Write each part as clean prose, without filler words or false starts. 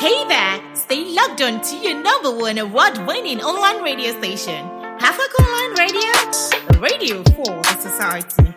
Hey there! Stay logged on to your number one award-winning online radio station. Hafak Online Radio, the radio for the society.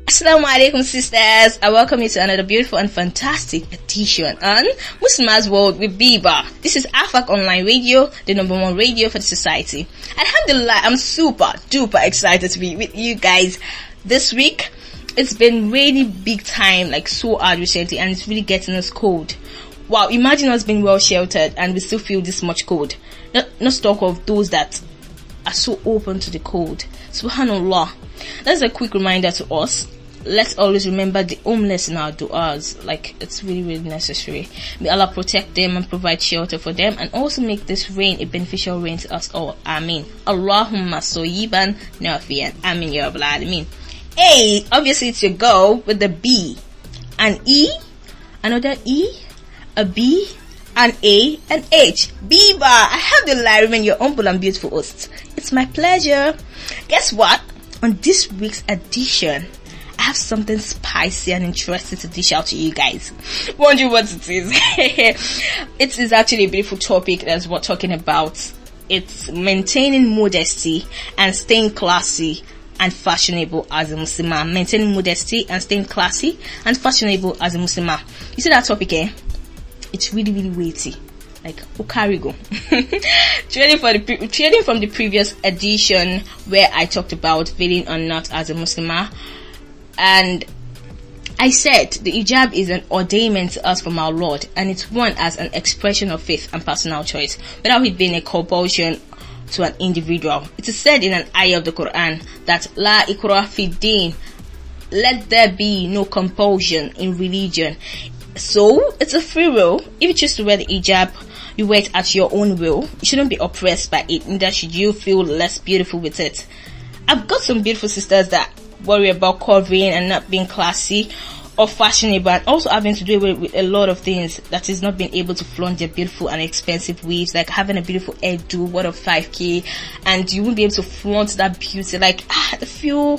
Assalamu alaikum sisters, I welcome you to another beautiful and fantastic edition on muslimah'sworld with Beebah. This is Hafak Online Radio, the number one radio for the society. Alhamdulillah, I'm super duper excited to be with you guys this week. It's been really big time, like so hard recently, and it's really getting us cold. Wow, imagine us being well sheltered and we still feel this much cold. Not talk of those that are so open to the cold. Subhanallah. That's a quick reminder to us. Let's always remember the homeless in our du'as. Like, it's really, really necessary. May Allah protect them and provide shelter for them, and also make this rain a beneficial rain to us all. Ameen. Allahumma soyiban nafiyan. Ameen ya Rabbal Alameen. A, obviously it's your girl with the B. An E, another E, a B, an A, an H. Beebah. Alhamdulillah, I remain your humble and beautiful host. It's my pleasure. Guess what? On this week's edition, I have something spicy and interesting to dish out to you guys. Wonder what it is. It is actually a beautiful topic that's what we're talking about. It's maintaining modesty and staying classy and fashionable as a Muslimah. Maintaining modesty and staying classy and fashionable as a Muslimah. You see that topic, eh? It's really, really weighty. Like Okarigo. Trading from the previous edition where I talked about veiling or not as a Muslimah. And I said the hijab is an ordainment to us from our Lord, and it's one as an expression of faith and personal choice, without it being a compulsion to an individual. It is said in an ayah of the Quran that La ikrah fi din, let there be no compulsion in religion. So it's a free will. If you choose to wear the hijab, you wear it at your own will. You shouldn't be oppressed by it, neither should you feel less beautiful with it. I've got some beautiful sisters that worry about covering and not being classy or fashionable, and also having to do with a lot of things that is not being able to flaunt their beautiful and expensive weaves, like having a beautiful hairdo worth of 5k, and you won't be able to flaunt that beauty, like the feel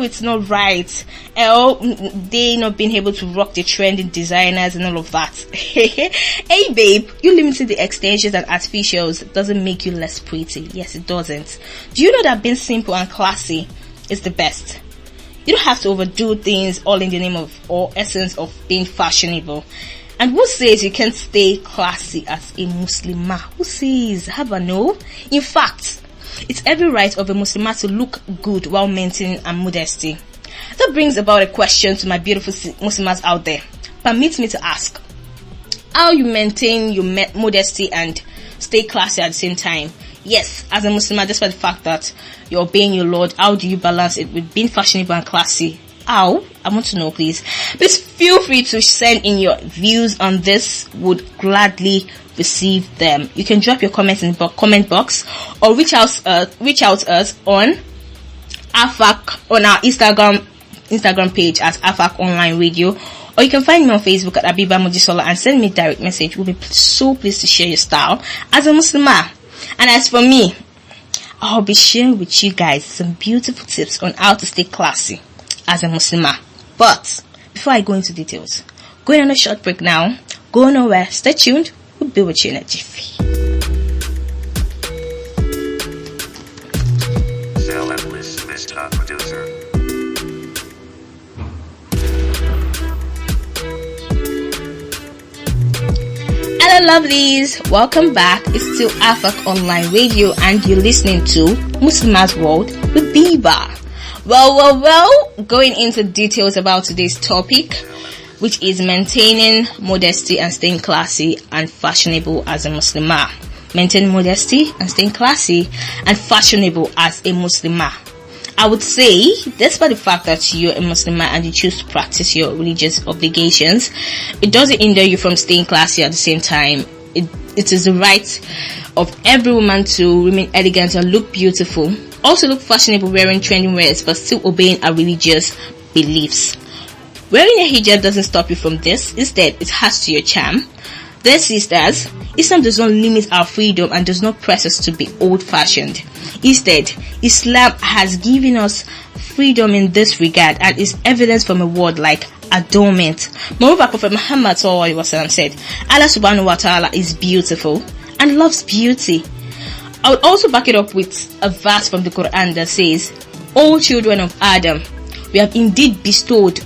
it's not right, or they not being able to rock the trending designers and all of that. Hey babe, you limiting the extensions and artificials doesn't make you less pretty. Yes, it doesn't. Do you know that being simple and classy is the best? You don't have to overdo things all in the name of or essence of being fashionable. And who says you can't stay classy as a Muslimah? Who says? Have a no? In fact, it's every right of a Muslimah to look good while maintaining a modesty. That brings about a question to my beautiful Muslims out there. Permit me to ask, how you maintain your modesty and stay classy at the same time? Yes, as a Muslimah, despite the fact that you're obeying your Lord, how do you balance it with being fashionable and classy? How? I want to know, please. Please feel free to send in your views on this. Would gladly receive them. You can drop your comments in the comment box, or reach out to us on Hafak, on our Instagram page at Hafak Online Radio, or you can find me on Facebook at Beebah Mojisola and send me a direct message. We'll be so pleased to share your style as a Muslimah. And as for me, I'll be sharing with you guys some beautiful tips on how to stay classy as a Muslimah. But before I go into details, going on a short break now. Go nowhere. Stay tuned. We'll be with you in a jiffy. Mr. Producer. Hello lovelies, welcome back. It's still Hafak Online Radio and you're listening to muslimah'sworld with Beebah. Well, going into details about today's topic, which is maintaining modesty and staying classy and fashionable as a Muslimah. Maintain modesty and staying classy and fashionable as a Muslimah. I would say, despite the fact that you're a Muslimah and you choose to practice your religious obligations, it doesn't hinder you from staying classy at the same time. It is the right of every woman to remain elegant and look beautiful. Also look fashionable wearing trending wears, but still obeying our religious beliefs. Wearing a hijab doesn't stop you from this. Instead, it adds to your charm. Dear sisters, Islam does not limit our freedom and does not press us to be old-fashioned. Instead, Islam has given us freedom in this regard and is evidence from a word like adornment. Moreover, Prophet Muhammad said, Allah subhanahu wa ta'ala is beautiful and loves beauty. I would also back it up with a verse from the Quran that says, "O children of Adam, we have indeed bestowed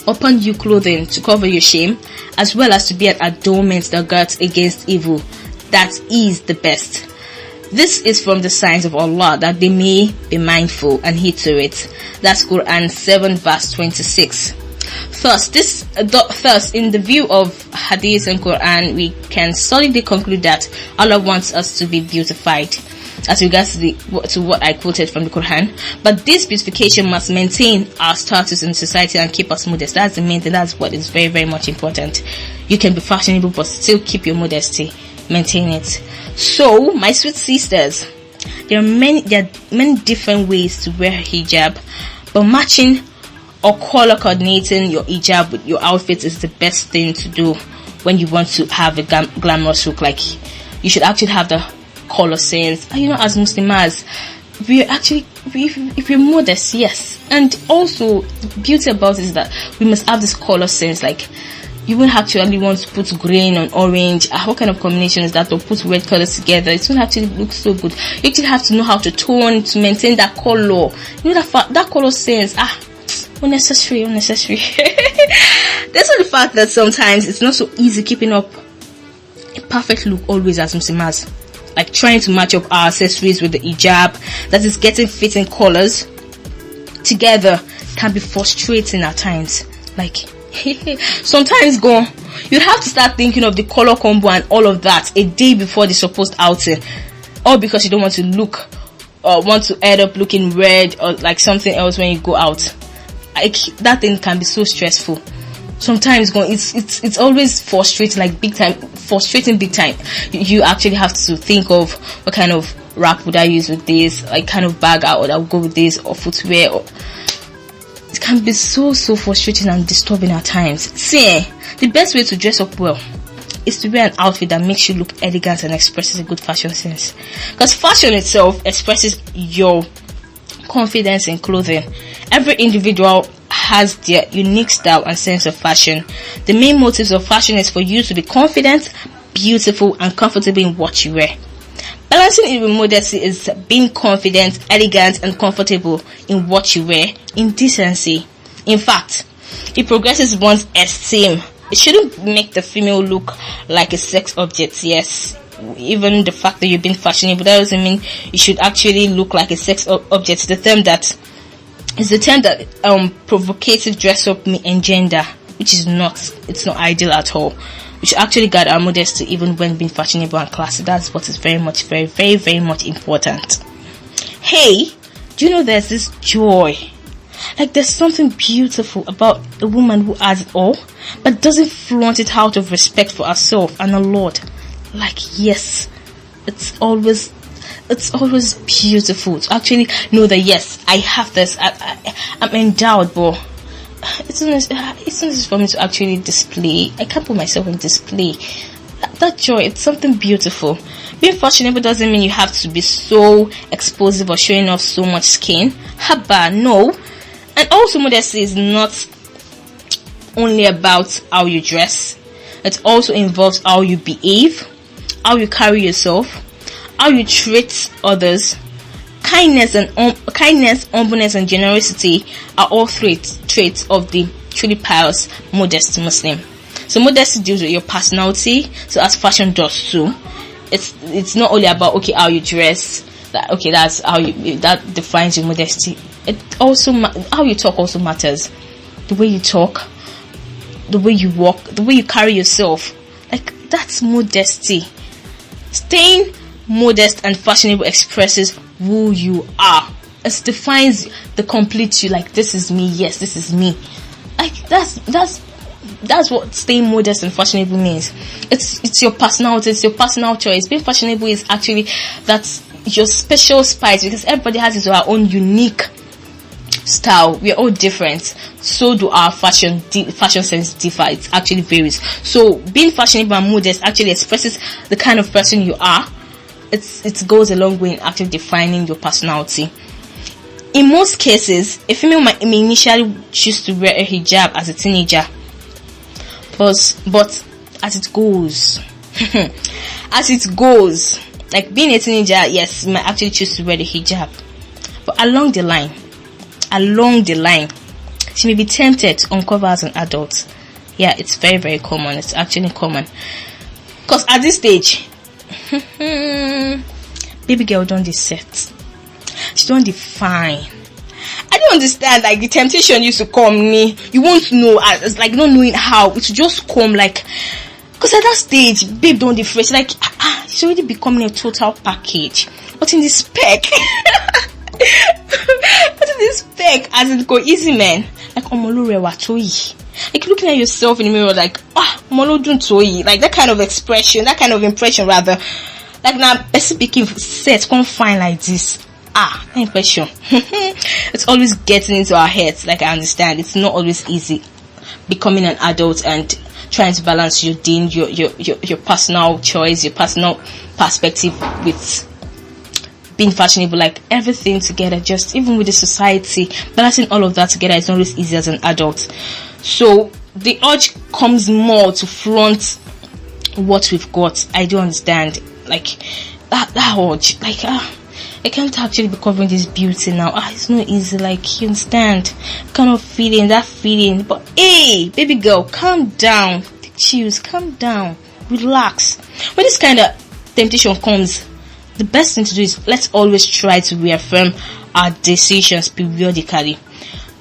upon you clothing to cover your shame, as well as to be an adornment that guards against evil. That is the best." This is from the signs of Allah, that they may be mindful and heed to it. That's Quran 7 verse 26. Thus, in the view of Hadith and Quran, we can solidly conclude that Allah wants us to be beautified, as regards to what I quoted from the Quran. But this beautification must maintain our status in society and keep us modest. That's the main thing. That's what is very, very much important. You can be fashionable but still keep your modesty. Maintain it. So, my sweet sisters, there are many different ways to wear hijab, but matching or color coordinating your hijab with your outfit is the best thing to do when you want to have a glamorous look. Like, you should actually have the color sense. And as Muslims, if we're modest, yes. And also, the beauty about it is that we must have this color sense. Like, you won't actually want to put green on orange. What kind of combination is that? Or put red colors together. It won't actually look so good. You actually have to know how to tone to maintain that color. That color sense. Unnecessary. That's the fact that sometimes it's not so easy keeping up a perfect look always as Muslims. Like trying to match up our accessories with the hijab that is getting fitting colors together can be frustrating at times. Like sometimes you'd have to start thinking of the color combo and all of that a day before the supposed outing, all because you don't want to look or want to end up looking red or like something else when you go out. That thing can be so stressful. Sometimes it's always frustrating, like big time. You actually have to think of what kind of wrap would I use with this, like kind of bag I would go with this, or footwear. It can be so frustrating and disturbing at times. See, the best way to dress up well is to wear an outfit that makes you look elegant and expresses a good fashion sense. Because fashion itself expresses your confidence in clothing. Every individual has their unique style and sense of fashion. The main motives of fashion is for you to be confident, beautiful, and comfortable in what you wear. Balancing it with modesty is being confident, elegant, and comfortable in what you wear in decency. In fact, it progresses one's esteem. It shouldn't make the female look like a sex object. Yes, even the fact that you've been fashionable, that doesn't mean you should actually look like a sex object. The term that provocative dress up may engender, which is not ideal at all. We should actually guard our modesty even when being fashionable and classy. That's what is very, very much important. Hey, do you know there's this joy? Like there's something beautiful about a woman who has it all, but doesn't flaunt it out of respect for herself and her Lord. Like, yes, it's always beautiful to actually know that yes, I have this. I'm endowed, but it's not easy for me to actually display. I can't put myself on display. That joy, it's something beautiful. Being fashionable doesn't mean you have to be so exposing or showing off so much skin. Haba, no. And also, modesty is not only about how you dress. It also involves how you behave, how you carry yourself, how you treat others. Kindness, humbleness, and generosity are all traits of the truly pious, modest Muslim. So modesty deals with your personality, so as fashion does too. It's not only about how you dress. That's how that defines your modesty. It also how you talk also matters. The way you talk, the way you walk, the way you carry yourself. Like that's modesty. Staying modest and fashionable expresses who you are. It defines the complete you. Like this is me. Yes, this is me. Like that's what staying modest and fashionable means. It's your personality. It's your personal choice. Being fashionable is actually that's your special spice, because everybody has his own unique style. We are all different. So do our fashion sense differ. It actually varies. So being fashionable and modest actually expresses the kind of person you are. it goes a long way in actually defining your personality. In most cases, a female may initially choose to wear a hijab as a teenager, but as it goes, like being a teenager, yes, you might actually choose to wear the hijab, but along the line, she may be tempted to uncover as an adult. Yeah, it's very, very common. It's actually common, because at this stage, baby girl don't set. She don't define. I don't understand. Like, the temptation used to come, you won't know. It's like not knowing how. It just come, like, because at that stage, babe don't differ. It's like it's already becoming a total package. But in the spec, as in go easy, man. Like like looking at yourself in the mirror, like like that kind of expression, that kind of impression rather. Like now, best speaking set can't find like this. Impression. It's always getting into our heads. Like, I understand it's not always easy becoming an adult and trying to balance your your personal choice, your personal perspective with being fashionable, like everything together. Just even with the society, balancing all of that together is not always easy as an adult. So the urge comes more to flaunt what we've got. I do understand, like that urge, like I can't actually be covering this beauty now. It's not easy. Like, you understand, kind of that feeling. But hey, baby girl, calm down. Take chills, calm down, relax. When this kind of temptation comes, the best thing to do is let's always try to reaffirm our decisions periodically.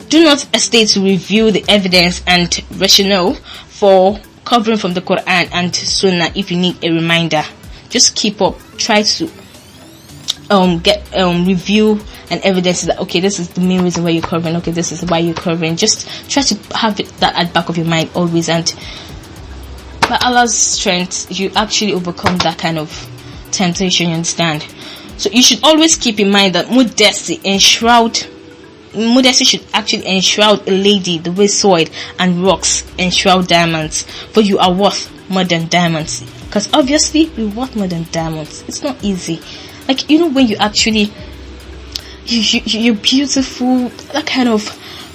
Do not hesitate to review the evidence and rationale for covering from the Quran and Sunnah if you need a reminder. Just keep up. Try to review and evidence that okay, this is the main reason why you're covering, okay, this is why you're covering. Just try to have that at the back of your mind always, and by Allah's strength you actually overcome that kind of temptation, you understand. So you should always keep in mind that modesty should actually enshroud a lady the way soil and rocks enshroud diamonds, for you are worth more than diamonds, because obviously we're worth more than diamonds. It's not easy. Like, when you actually, you're beautiful, that kind of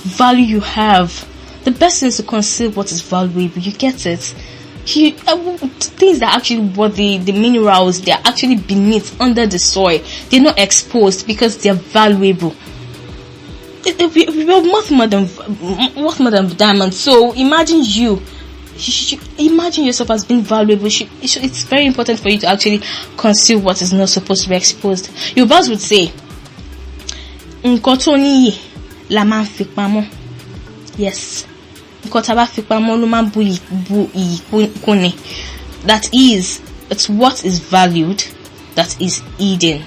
value you have, the best thing is to consider what is valuable. You get it? Things that actually what the minerals, they are actually beneath, under the soil. They're not exposed because they're valuable. We're worth more than diamonds. So imagine imagine yourself as being valuable. It's very important for you to actually conceal what is not supposed to be exposed. Your boss would say, yes. That is, it's what is valued that is hidden.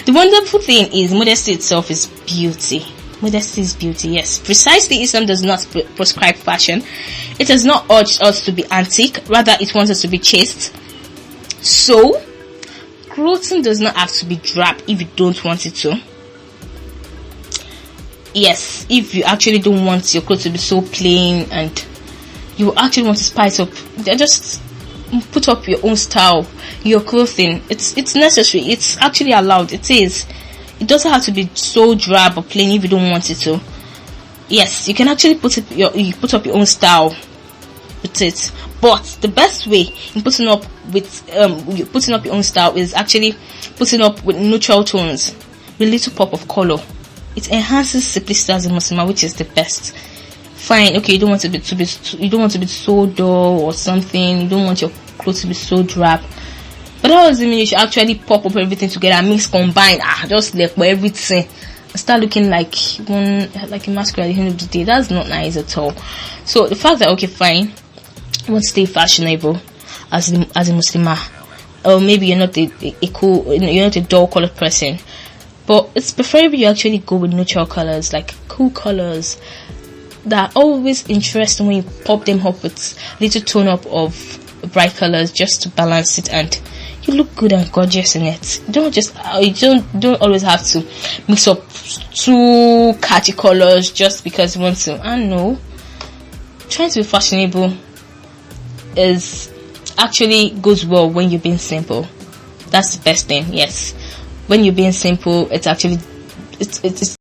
The wonderful thing is modesty itself is beauty. Modesty is beauty, yes. Precisely, Islam does not prescribe fashion. It has not urged us to be antique, rather it wants us to be chaste. So, clothing does not have to be drab if you don't want it to. Yes, if you actually don't want your clothes to be so plain and you actually want to spice up, then just put up your own style, your clothing. It's necessary. It's actually allowed. It is. It doesn't have to be so drab or plain if you don't want it to. Yes, you can actually put up your own style with it. But the best way in putting up your own style is actually putting up with neutral tones, with a little pop of color. It enhances simplicity as a Muslim, which is the best. Fine, okay, you don't want to be so dull or something. You don't want your clothes to be so drab. But that doesn't mean you should actually pop up everything together and mix, combine, just like for everything, start looking like a masquerade at the end of the day. That's not nice at all. So the fact that okay, fine, you want to stay fashionable as a Muslimah, or maybe you're not you're not a dull colored person, but it's preferable you actually go with neutral colors, like cool colors that are always interesting when you pop them up with a little tone up of bright colors just to balance it, and you look good and gorgeous in it. You don't always have to mix up too catchy colors just because you want to. I know, trying to be fashionable is actually goes well when you're being simple. That's the best thing. Yes, when you're being simple, it's actually it's